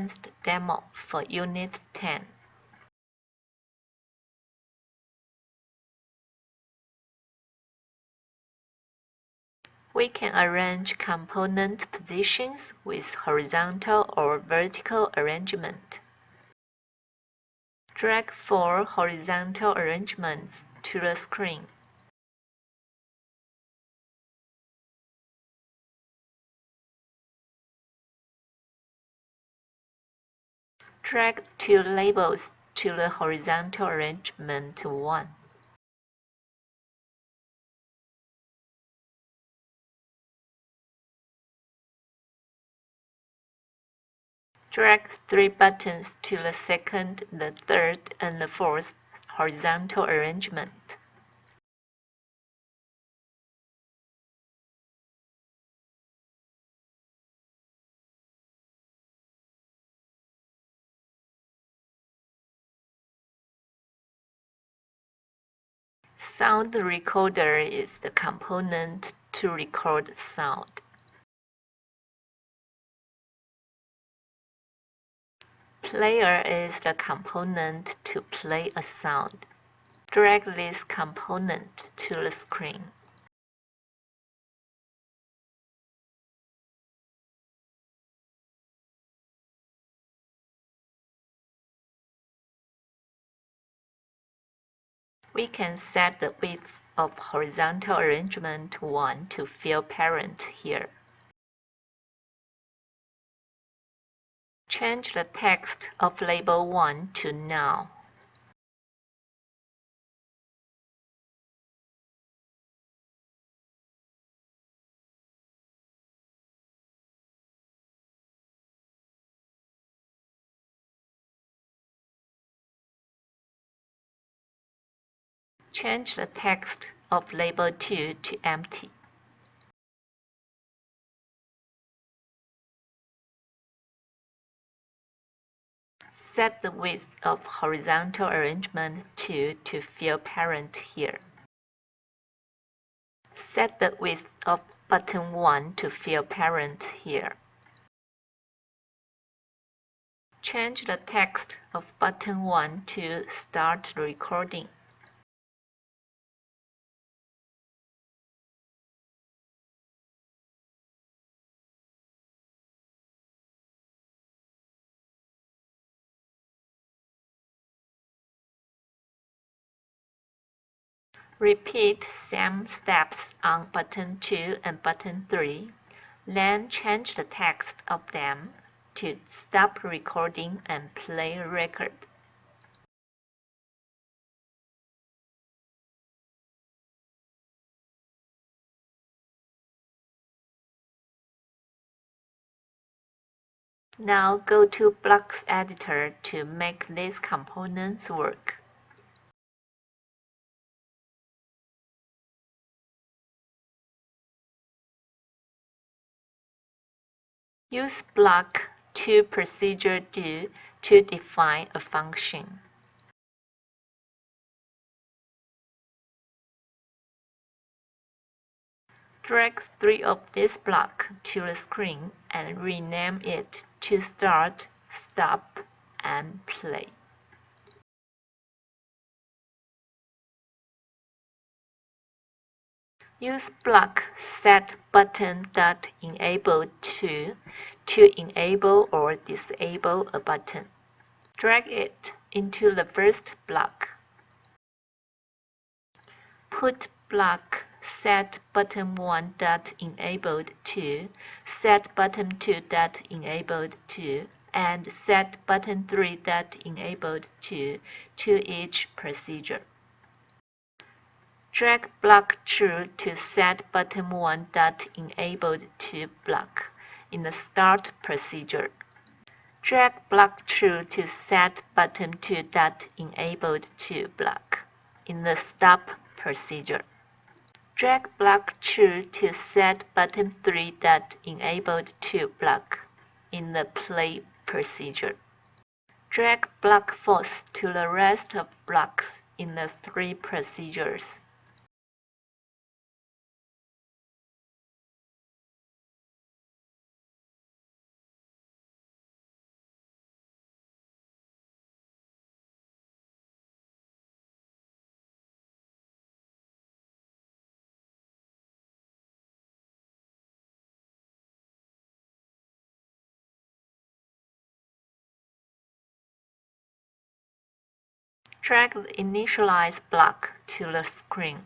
advanced demo for Unit 10. We can arrange component positions with horizontal or vertical arrangement. Drag 4 horizontal arrangements to the screen. Drag 2 labels to the horizontal arrangement 1. Drag 3 buttons to the second, the third, and the fourth horizontal arrangement. Sound recorder is the component to record sound. Player is the component to play a sound. Drag this component to the screen. We can set the width of horizontal arrangement 1 to field parent here. Change the text of label 1 to Now. Change the text of label 2 to Empty. Set the width of horizontal arrangement 2 to field parent here. Set the width of button 1 to field parent here. Change the text of button 1 to Start Recording. Repeat same steps on button 2 and button 3, then change the text of them to Stop Recording and Play Record. Now go to Blocks Editor to make these components work. Use block toProcedureDo to define a function. Drag 3 of this block to the screen and rename it to Start, Stop, and Play. Use block setButton.enable2 to enable or disable a button. Drag it into the first block. Put block setButton1.enabled2, setButton2.enabled2, and setButton3.enabled2 to each procedure. Drag block true to setButton1.enabled2 block in the Start procedure. Drag block true to setButton2.enabled2 block in the Stop procedure. Drag block true to setButton3.enabled2 block in the Play procedure. Drag block false to the rest of blocks in the 3 procedures. Drag the initialize block to the screen.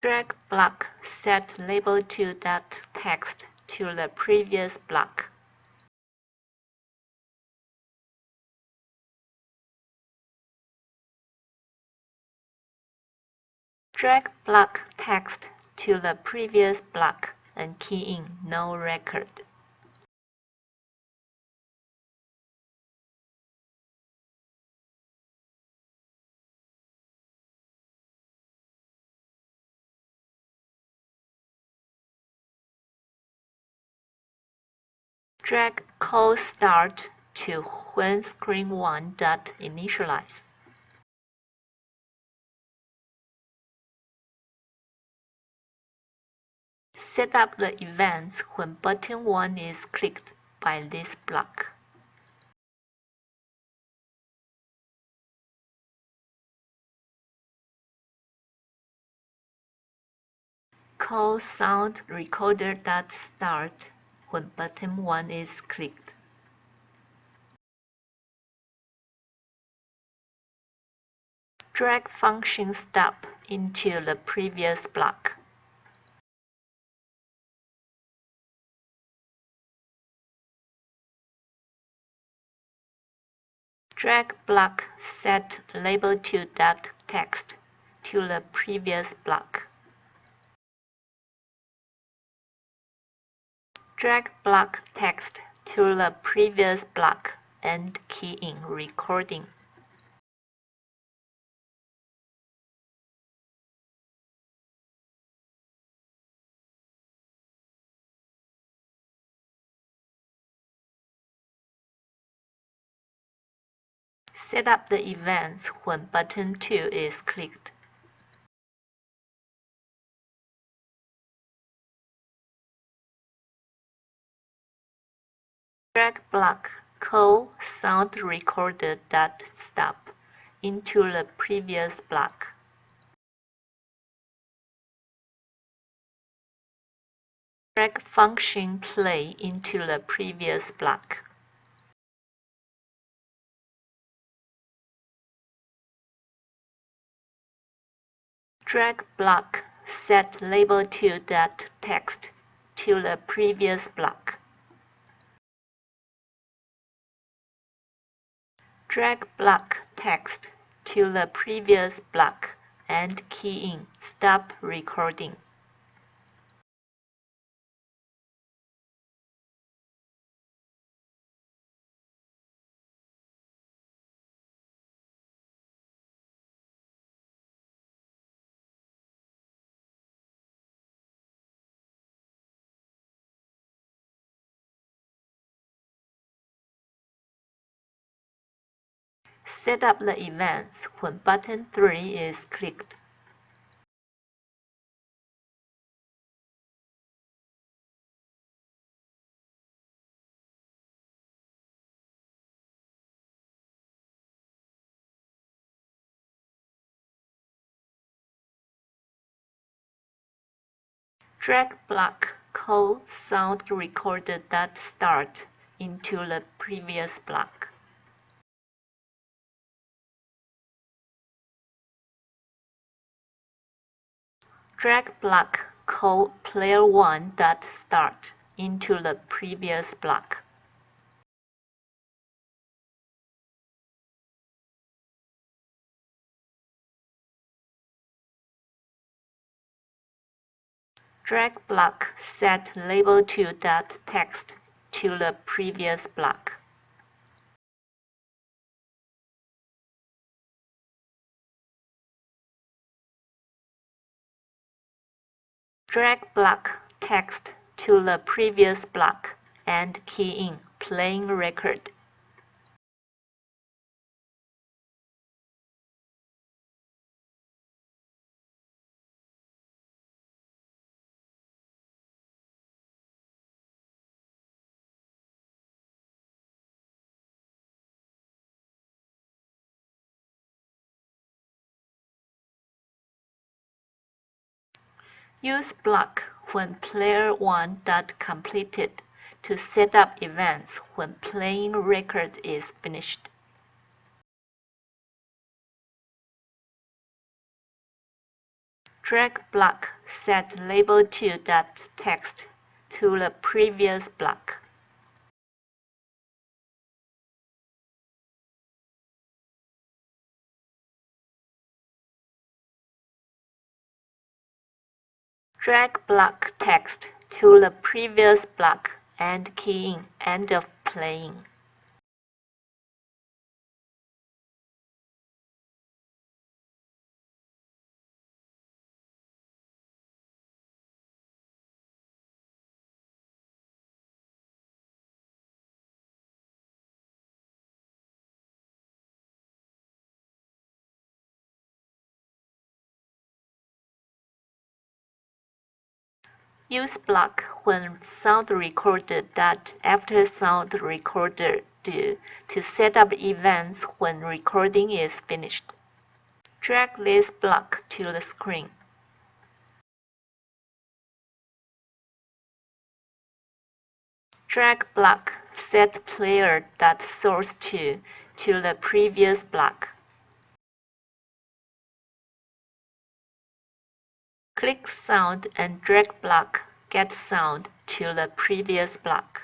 Drag block set label to that text to the previous block. Drag block text to the previous block and key in no record. Drag call start to when screen1.initialize. Set up the events when button 1 is clicked by this block. Call sound recorder.start when button 1 is clicked. Drag function stop into the previous block. Drag block set label to that text to the previous block. Drag block text to the previous block and key in recording. Set up the events when button 2 is clicked. Drag block call sound recorder.stop into the previous block. Drag function play into the previous block. Drag block set label to that text to the previous block. Drag block text to the previous block and key in stop recording. Set up the events when button 3 is clicked. Drag block call sound recorder.start into the previous block. Drag block call player1.start into the previous block. Drag block set label to that text to the previous block. Drag block text to the previous block and key in playing record. Use block when player 1 dot completed to set up events when playing record is finished. Drag block set label 2 dot text to the previous block. Drag block text to the previous block and key in end of playing. Use block when sound recorder dot after sound recorder do to set up events when recording is finished. Drag this block to the screen. Drag block set player dot source to the previous block. Click sound and drag block get sound to the previous block.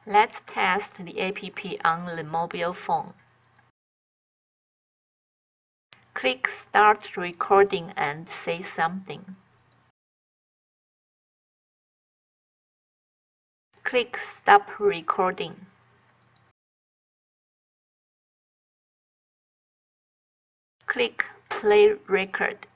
Let's test the app on the mobile phone. Click Start Recording and say something. Click Stop Recording. Click Play Record.